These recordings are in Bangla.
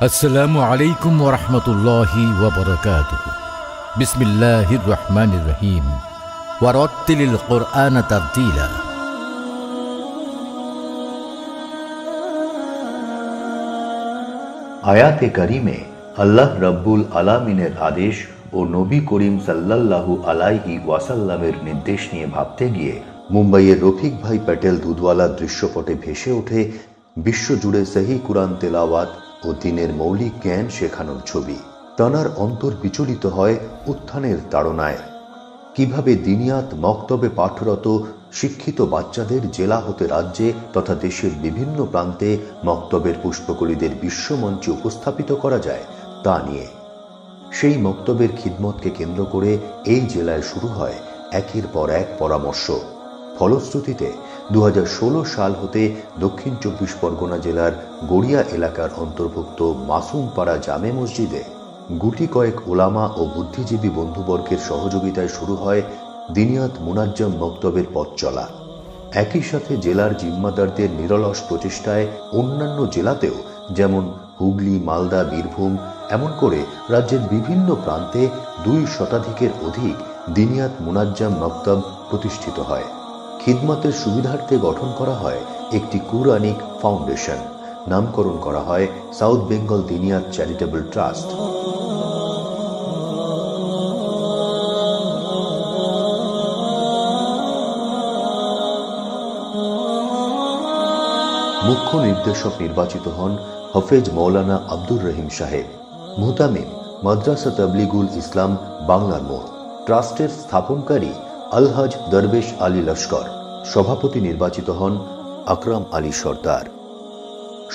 আসসালামু আলাইকুম ওয়া রাহমাতুল্লাহি ওয়া বারাকাতুহু। বিসমিল্লাহির রহমানির রহিম। ওয়া রাত্তিলিল কুরআনা তারতিলা। আয়াতে কারিমে আল্লাহ রাব্বুল আলামিনের আদেশ ও নবী করিম সাল্লাল্লাহু আলাইহি ওয়াসাল্লামের নির্দেশ নিয়ে ভাবতে গিয়ে মুম্বাইয়ের রফিক ভাই প্যাটেল দুধওয়ালার দৃশ্যপটে ভেসে ওঠে বিশ্বজুড়ে সহি কুরআন তেলাওয়াত ও দ্বীনের মৌলিক জ্ঞান শেখানোর ছবি। তানার অন্তর বিচলিত হয় উত্থানের তাড়নায়। কিভাবে দিনিয়াত মক্তবে পাঠরত শিক্ষিত বাচ্চাদের জেলা হতে রাজ্যে তথা দেশের বিভিন্ন প্রান্তে মক্তবের পুষ্পকলীদের বিশ্বমঞ্চে উপস্থাপিত করা যায় তা নিয়ে। সেই মক্তবের খিদমতকে কেন্দ্র করে এই জেলায় শুরু হয় একের পর এক পরামর্শ। ফলশ্রুতিতে 2016 সাল হতে দক্ষিণ 24 পরগনা জেলার গড়িয়া এলাকার অন্তর্ভুক্ত মাসুমপাড়া জামে মসজিদে গুটি কয়েক ওলামা ও বুদ্ধিজীবী বন্ধুবর্গের সহযোগিতায় শুরু হয় দিনিয়াত মুনাজ্জম মক্তবের পথ চলা। একই সাথে জেলার জিম্মাদারদের নিরলস প্রচেষ্টায় অন্যান্য জেলাতেও যেমন হুগলি, মালদা, বীরভূম এমন করে রাজ্যের বিভিন্ন প্রান্তে 2 শতাধিকের অধিক দিনিয়াত মুনাজ্জম মক্তব প্রতিষ্ঠিত হয়। খিদমতের সুবিধার্থে গঠন করা হয় একটি কুরআনিক ফাউন্ডেশন। নামকরণ করা হয় সাউথ বেঙ্গল দিনিয়াত চ্যারিটেবল ট্রাস্ট। মুখ্য নির্দেশক নির্বাচিত হন হাফেজ মৌলানা আব্দুর রহিম সাহেব। মুহতামিম মাদ্রাসা তাবলিগুল ইসলাম বাংলার মোড়। ট্রাস্টের স্থাপনকারী আলহাজ দরবেশ আলী লস্কর। সভাপতি নির্বাচিত হন আকরাম আলী সর্দার।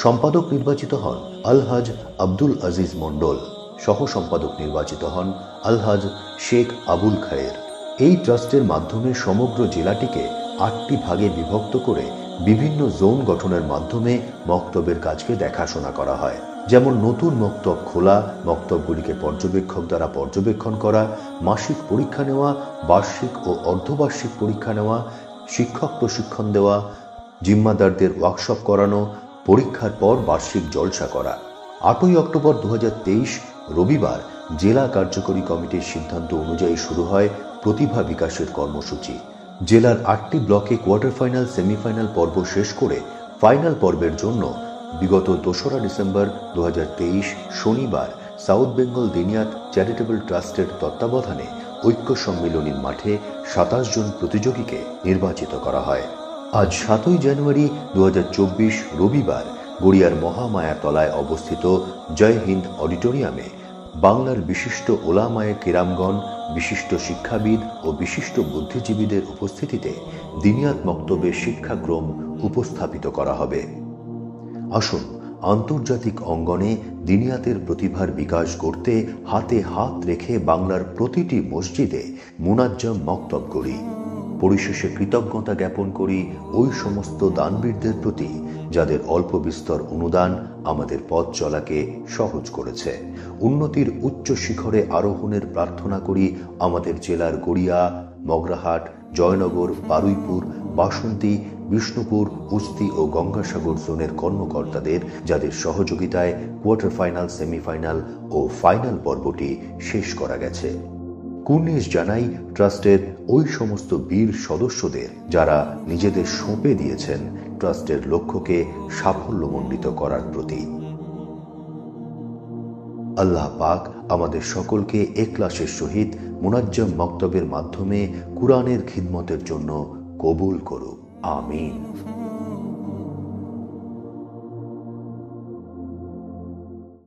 সম্পাদক নির্বাচিত হন আলহাজ আব্দুল আজিজ মন্ডল। সহ সম্পাদক নির্বাচিত হন আলহাজ শেখ আবুল খায়ের। এই ট্রাস্টের মাধ্যমে সমগ্র জেলাটিকে 8টি ভাগে বিভক্ত করে বিভিন্ন জোন গঠনের মাধ্যমে মক্তবের কাজকে দেখাশোনা করা হয়। যেমন নতুন মক্তব খোলা, মক্তবগুলিকে পর্যবেক্ষক দ্বারা পর্যবেক্ষণ করা, মাসিক পরীক্ষা নেওয়া, বার্ষিক ও অর্ধবার্ষিক পরীক্ষা নেওয়া, শিক্ষক প্রশিক্ষণ দেওয়া, জিম্মাদারদের ওয়ার্কশপ করানো, পরীক্ষার পর বার্ষিক জলসা করা। 8ই অক্টোবর 2023 রবিবার জেলা কার্যকরী কমিটির সিদ্ধান্ত অনুযায়ী শুরু হয় প্রতিভা বিকাশের কর্মসূচি। জেলার 8টি ব্লকে কোয়ার্টার ফাইনাল, সেমিফাইনাল পর্ব শেষ করে ফাইনাল পর্বের জন্য বিগত 2রা ডিসেম্বর 2023 শনিবার সাউথ বেঙ্গল দিনিয়াত চ্যারিটেবল ট্রাস্টের তত্ত্বাবধানে ঐক্য সম্মিলনীর মাঠে 27 জন প্রতিযোগীকে নির্বাচিত করা হয়। আজ 7ই জানুয়ারি 2024 রবিবার গড়িয়ার মহামায়াতলায় অবস্থিত জয় হিন্দ অডিটোরিয়ামে বাংলার বিশিষ্ট ওলামায়ে কেরামগণ, বিশিষ্ট শিক্ষাবিদ ও বিশিষ্ট বুদ্ধিজীবীদের উপস্থিতিতে দিনিয়াত মক্তবের শিক্ষাক্রম উপস্থাপিত করা হবে। আসুন আন্তর্জাতিক অঙ্গনে দিনিয়াতের প্রতিভার বিকাশ করতে হাতে হাত রেখে বাংলার প্রতিটি মসজিদে মুনাজ্জম মক্তব গড়ি। পরিশেষে কৃতজ্ঞতা জ্ঞাপন করি ওই সমস্ত দানবীরদের প্রতি যাদের অল্প বিস্তর অনুদান আমাদের পথ চলাকে সহজ করেছে। উন্নতির উচ্চ শিখরে আরোহণের প্রার্থনা করি আমাদের জেলার গড়িয়া, মগরাহাট, জয়নগর, বারুইপুর, বাসন্তী, বিষ্ণুপুর, উস্তি ও গঙ্গাসাগর জোনের কর্মকর্তাদের যাদের সহযোগিতায় কোয়ার্টার ফাইনাল, সেমিফাইনাল ও ফাইনাল পর্বটি শেষ করা গেছে। কুর্নিশ জানাই ট্রাস্টের ওই সমস্ত বীর সদস্যদের যারা নিজেদের সঁপে দিয়েছেন ট্রাস্টের লক্ষ্যকে সাফল্যমণ্ডিত করার প্রতি। আল্লাহ পাক আমাদের সকলকে ইখলাসের সহিত মুনাজ্জম মক্তবের মাধ্যমে কুরআনের খিদমতের জন্য কবুল করুক। আমিন।